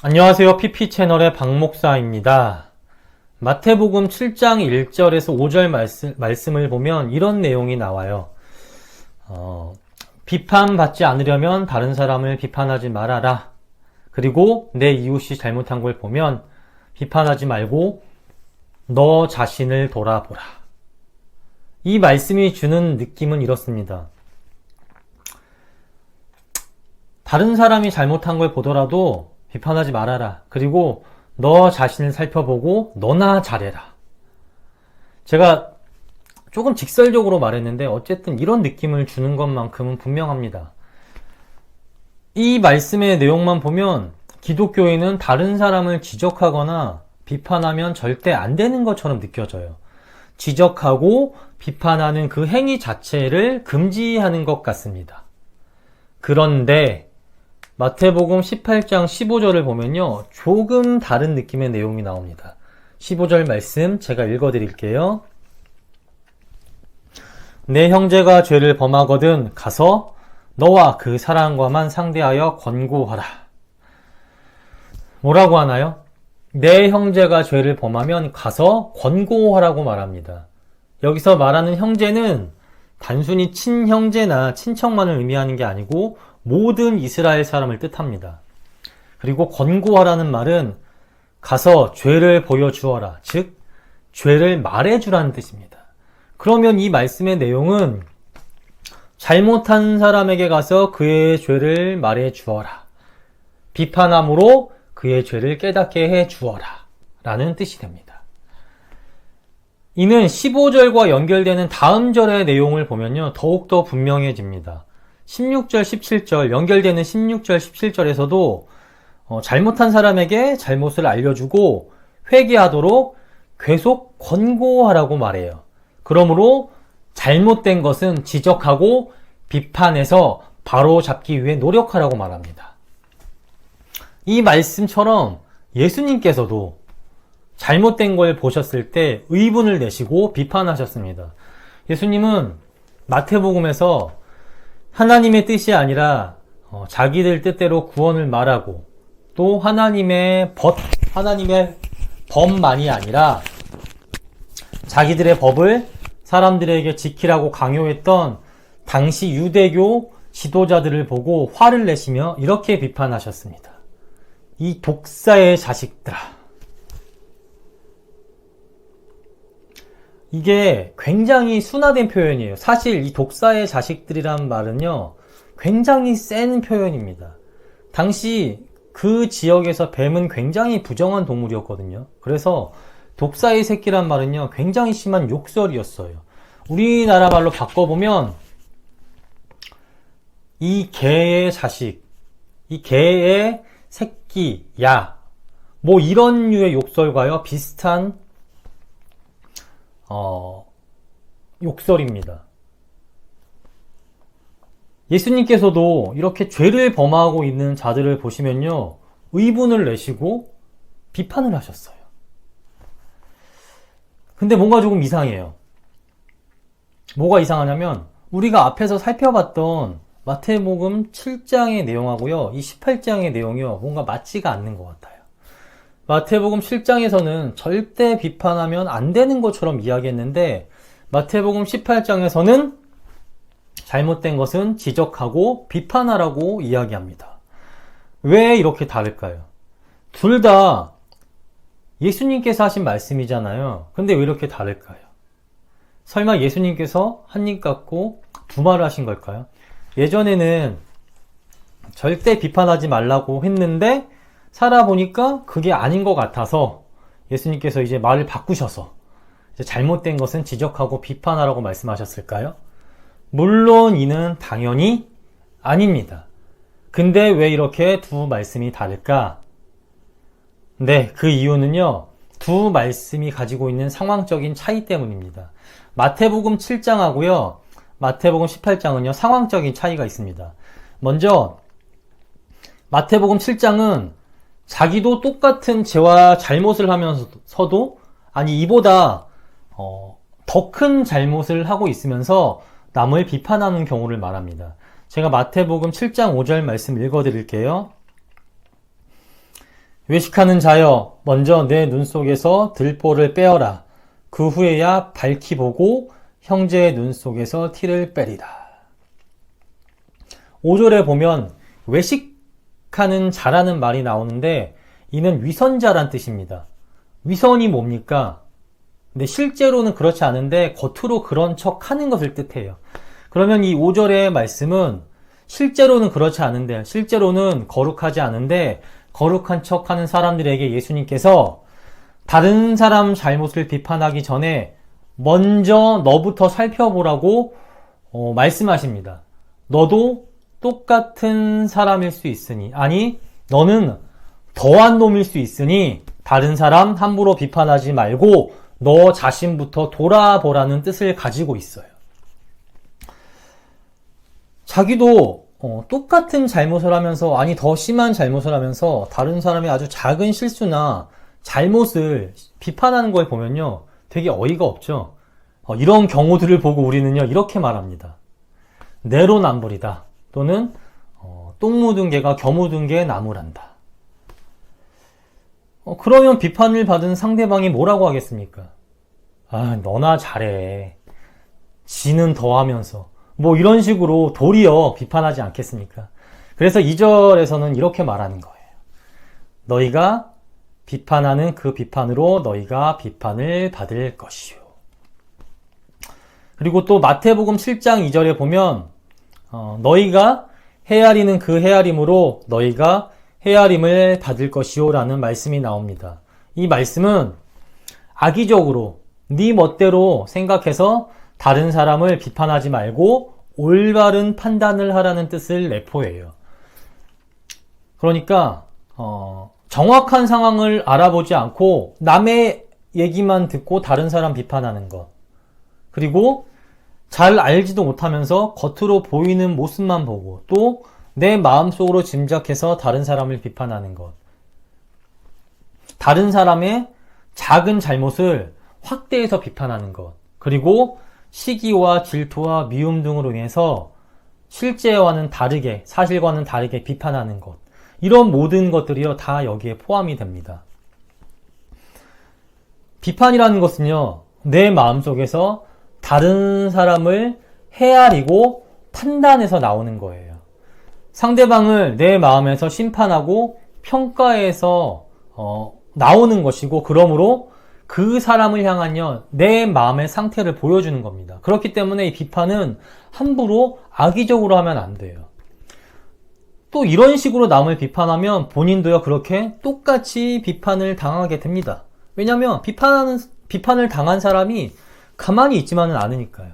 안녕하세요. PP채널의 박목사입니다. 마태복음 7장 1절에서 5절 말씀을 보면 이런 내용이 나와요. 비판받지 않으려면 다른 사람을 비판하지 말아라. 그리고 내 이웃이 잘못한 걸 보면 비판하지 말고 너 자신을 돌아보라. 이 말씀이 주는 느낌은 이렇습니다. 다른 사람이 잘못한 걸 보더라도 비판하지 말아라. 그리고 너 자신을 살펴보고 너나 잘해라. 제가 조금 직설적으로 말했는데 어쨌든 이런 느낌을 주는 것만큼은 분명합니다. 이 말씀의 내용만 보면 기독교인은 다른 사람을 지적하거나 비판하면 절대 안 되는 것처럼 느껴져요. 지적하고 비판하는 그 행위 자체를 금지하는 것 같습니다. 그런데 마태복음 18장 15절을 보면요, 조금 다른 느낌의 내용이 나옵니다. 15절 말씀 제가 읽어드릴게요. 내 형제가 죄를 범하거든 가서 너와 그 사람과만 상대하여 권고하라. 뭐라고 하나요? 내 형제가 죄를 범하면 가서 권고하라고 말합니다. 여기서 말하는 형제는 단순히 친형제나 친척만을 의미하는 게 아니고 모든 이스라엘 사람을 뜻합니다. 그리고 권고하라는 말은 가서 죄를 보여주어라, 즉 죄를 말해주라는 뜻입니다. 그러면 이 말씀의 내용은 잘못한 사람에게 가서 그의 죄를 말해주어라, 비판함으로 그의 죄를 깨닫게 해주어라 라는 뜻이 됩니다. 이는 15절과 연결되는 다음 절의 내용을 보면요, 더욱더 분명해집니다. 16절, 17절, 연결되는 16절, 17절에서도 잘못한 사람에게 잘못을 알려주고 회개하도록 계속 권고하라고 말해요. 그러므로 잘못된 것은 지적하고 비판해서 바로 잡기 위해 노력하라고 말합니다. 이 말씀처럼 예수님께서도 잘못된 걸 보셨을 때 의분을 내시고 비판하셨습니다. 예수님은 마태복음에서 하나님의 뜻이 아니라 자기들 뜻대로 구원을 말하고 또 하나님의 법만이 아니라 자기들의 법을 사람들에게 지키라고 강요했던 당시 유대교 지도자들을 보고 화를 내시며 이렇게 비판하셨습니다. 이 독사의 자식들아. 이게 굉장히 순화된 표현이에요. 사실 이 독사의 자식들이란 말은요, 굉장히 센 표현입니다. 당시 그 지역에서 뱀은 굉장히 부정한 동물이었거든요. 그래서 독사의 새끼란 말은요, 굉장히 심한 욕설이었어요. 우리나라 말로 바꿔보면 이 개의 자식, 이 개의 새끼, 야, 뭐 이런 류의 욕설과요 비슷한 욕설입니다. 예수님께서도 이렇게 죄를 범하고 있는 자들을 보시면요, 의분을 내시고 비판을 하셨어요. 근데 뭔가 조금 이상해요. 뭐가 이상하냐면 우리가 앞에서 살펴봤던 마태복음 7장의 내용하고요, 이 18장의 내용이요, 뭔가 맞지가 않는 것 같아요. 마태복음 7장에서는 절대 비판하면 안 되는 것처럼 이야기했는데 마태복음 18장에서는 잘못된 것은 지적하고 비판하라고 이야기합니다. 왜 이렇게 다를까요? 둘 다 예수님께서 하신 말씀이잖아요. 근데 왜 이렇게 다를까요? 설마 예수님께서 한 입 갖고 두 말을 하신 걸까요? 예전에는 절대 비판하지 말라고 했는데 살아보니까 그게 아닌 것 같아서 예수님께서 이제 말을 바꾸셔서 이제 잘못된 것은 지적하고 비판하라고 말씀하셨을까요? 물론 이는 당연히 아닙니다. 근데 왜 이렇게 두 말씀이 다를까? 네, 그 이유는요, 두 말씀이 가지고 있는 상황적인 차이 때문입니다. 마태복음 7장하고요, 마태복음 18장은요, 상황적인 차이가 있습니다. 먼저 마태복음 7장은 자기도 똑같은 죄와 잘못을 하면서도, 아니 이보다 더 큰 잘못을 하고 있으면서 남을 비판하는 경우를 말합니다. 제가 마태복음 7장 5절 말씀 읽어드릴게요. 외식하는 자여, 먼저 내 눈 속에서 들보를 빼어라. 그 후에야 밝히 보고 형제의 눈 속에서 티를 빼리라. 5절에 보면 외식하는 자라는 말이 나오는데 이는 위선자란 뜻입니다. 위선이 뭡니까? 근데 실제로는 그렇지 않은데 겉으로 그런 척 하는 것을 뜻해요. 그러면 이 5절의 말씀은 실제로는 그렇지 않은데, 실제로는 거룩하지 않은데 거룩한 척 하는 사람들에게 예수님께서 다른 사람 잘못을 비판하기 전에 먼저 너부터 살펴보라고 말씀하십니다. 너도 똑같은 사람일 수 있으니, 아니 너는 더한 놈일 수 있으니 다른 사람 함부로 비판하지 말고 너 자신부터 돌아보라는 뜻을 가지고 있어요. 자기도 똑같은 잘못을 하면서, 아니 더 심한 잘못을 하면서 다른 사람의 아주 작은 실수나 잘못을 비판하는 걸 보면요 되게 어이가 없죠. 이런 경우들을 보고 우리는요 이렇게 말합니다. 내로남불이다. 또는 똥 묻은 개가 겨묻은 개 나무란다. 그러면 비판을 받은 상대방이 뭐라고 하겠습니까? 아, 너나 잘해. 지는 더하면서. 뭐 이런 식으로 도리어 비판하지 않겠습니까? 그래서 2절에서는 이렇게 말하는 거예요. 너희가 비판하는 그 비판으로 너희가 비판을 받을 것이요. 그리고 또 마태복음 7장 2절에 보면 너희가 헤아리는 그 헤아림으로 너희가 헤아림을 받을 것이요 라는 말씀이 나옵니다. 이 말씀은 악의적으로 네 멋대로 생각해서 다른 사람을 비판하지 말고 올바른 판단을 하라는 뜻을 내포해요. 그러니까 정확한 상황을 알아보지 않고 남의 얘기만 듣고 다른 사람 비판하는 것, 그리고 잘 알지도 못하면서 겉으로 보이는 모습만 보고 또 내 마음속으로 짐작해서 다른 사람을 비판하는 것, 다른 사람의 작은 잘못을 확대해서 비판하는 것, 그리고 시기와 질투와 미움 등으로 인해서 실제와는 다르게, 사실과는 다르게 비판하는 것, 이런 모든 것들이요 다 여기에 포함이 됩니다. 비판이라는 것은요 내 마음속에서 다른 사람을 헤아리고 판단해서 나오는 거예요. 상대방을 내 마음에서 심판하고 평가해서 나오는 것이고, 그러므로 그 사람을 향한요 내 마음의 상태를 보여주는 겁니다. 그렇기 때문에 이 비판은 함부로 악의적으로 하면 안 돼요. 또 이런 식으로 남을 비판하면 본인도요 그렇게 똑같이 비판을 당하게 됩니다. 왜냐하면 비판을 당한 사람이 가만히 있지만은 않으니까요.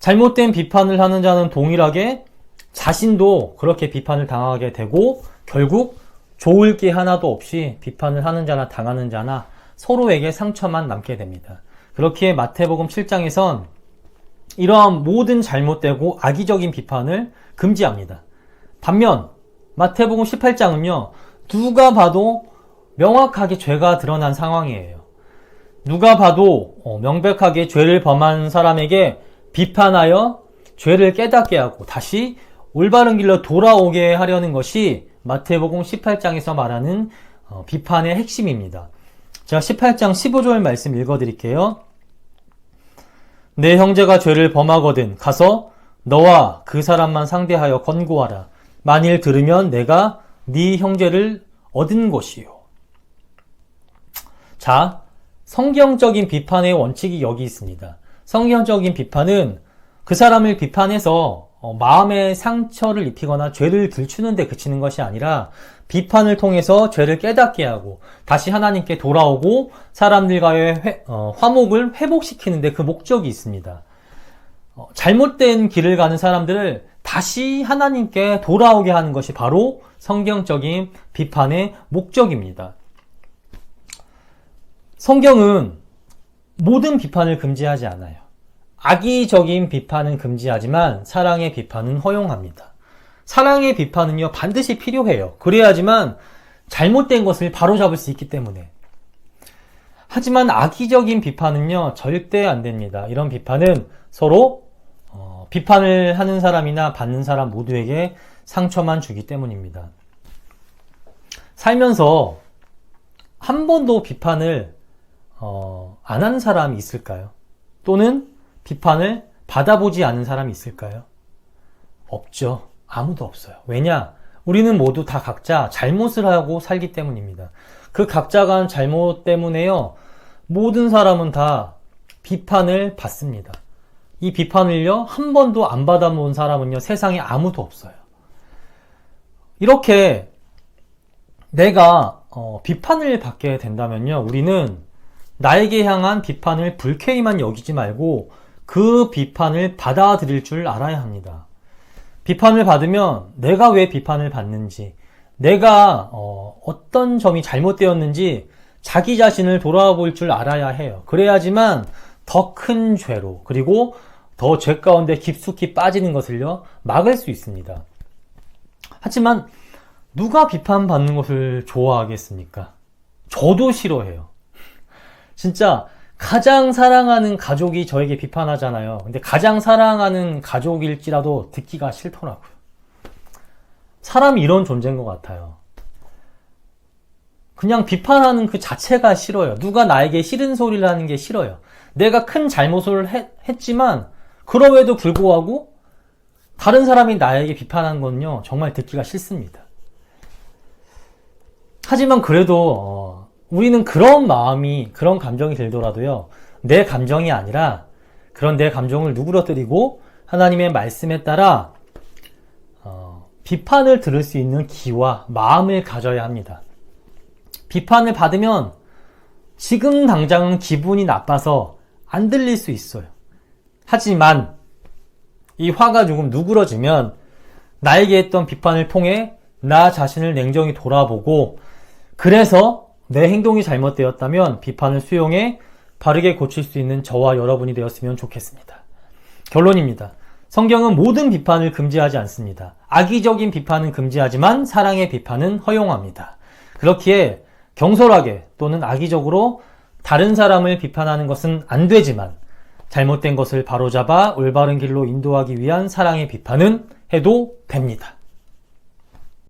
잘못된 비판을 하는 자는 동일하게 자신도 그렇게 비판을 당하게 되고 결국 좋을 게 하나도 없이 비판을 하는 자나 당하는 자나 서로에게 상처만 남게 됩니다. 그렇기에 마태복음 7장에선 이러한 모든 잘못되고 악의적인 비판을 금지합니다. 반면 마태복음 18장은요 누가 봐도 명확하게 죄가 드러난 상황이에요. 누가 봐도 명백하게 죄를 범한 사람에게 비판하여 죄를 깨닫게 하고 다시 올바른 길로 돌아오게 하려는 것이 마태복음 18장에서 말하는 비판의 핵심입니다. 제가 18장 15절 말씀 읽어드릴게요. 내 형제가 죄를 범하거든 가서 너와 그 사람만 상대하여 권고하라. 만일 들으면 내가 네 형제를 얻은 것이요. 자, 성경적인 비판의 원칙이 여기 있습니다. 성경적인 비판은 그 사람을 비판해서 마음의 상처를 입히거나 죄를 들추는 데 그치는 것이 아니라 비판을 통해서 죄를 깨닫게 하고 다시 하나님께 돌아오고 사람들과의 화목을 회복시키는 데 그 목적이 있습니다. 잘못된 길을 가는 사람들을 다시 하나님께 돌아오게 하는 것이 바로 성경적인 비판의 목적입니다. 성경은 모든 비판을 금지하지 않아요. 악의적인 비판은 금지하지만 사랑의 비판은 허용합니다. 사랑의 비판은요 반드시 필요해요. 그래야지만 잘못된 것을 바로잡을 수 있기 때문에. 하지만 악의적인 비판은요 절대 안 됩니다. 이런 비판은 서로 비판을 하는 사람이나 받는 사람 모두에게 상처만 주기 때문입니다. 살면서 한 번도 비판을 안 한 사람이 있을까요? 또는 비판을 받아보지 않은 사람이 있을까요? 없죠. 아무도 없어요. 왜냐? 우리는 모두 다 각자 잘못을 하고 살기 때문입니다. 그 각자가 한 잘못 때문에요, 모든 사람은 다 비판을 받습니다. 이 비판을요, 한 번도 안 받아본 사람은요, 세상에 아무도 없어요. 이렇게 내가 비판을 받게 된다면요, 우리는 나에게 향한 비판을 불쾌히만 여기지 말고 그 비판을 받아들일 줄 알아야 합니다. 비판을 받으면 내가 왜 비판을 받는지, 내가 어떤 점이 잘못되었는지 자기 자신을 돌아볼 줄 알아야 해요. 그래야지만 더 큰 죄로, 그리고 더 죄 가운데 깊숙이 빠지는 것을요, 막을 수 있습니다. 하지만 누가 비판받는 것을 좋아하겠습니까? 저도 싫어해요. 진짜 가장 사랑하는 가족이 저에게 비판하잖아요. 근데 가장 사랑하는 가족일지라도 듣기가 싫더라고요. 사람이 이런 존재인 것 같아요. 그냥 비판하는 그 자체가 싫어요. 누가 나에게 싫은 소리를 하는 게 싫어요. 내가 큰 잘못을 했지만 그럼에도 불구하고 다른 사람이 나에게 비판하는 건요, 정말 듣기가 싫습니다. 하지만 그래도 우리는 그런 마음이, 그런 감정이 들더라도요, 내 감정이 아니라 그런 내 감정을 누그러뜨리고 하나님의 말씀에 따라 비판을 들을 수 있는 기와 마음을 가져야 합니다. 비판을 받으면 지금 당장은 기분이 나빠서 안 들릴 수 있어요. 하지만 이 화가 조금 누그러지면 나에게 했던 비판을 통해 나 자신을 냉정히 돌아보고, 그래서 내 행동이 잘못되었다면 비판을 수용해 바르게 고칠 수 있는 저와 여러분이 되었으면 좋겠습니다. 결론입니다. 성경은 모든 비판을 금지하지 않습니다. 악의적인 비판은 금지하지만 사랑의 비판은 허용합니다. 그렇기에 경솔하게 또는 악의적으로 다른 사람을 비판하는 것은 안 되지만 잘못된 것을 바로잡아 올바른 길로 인도하기 위한 사랑의 비판은 해도 됩니다.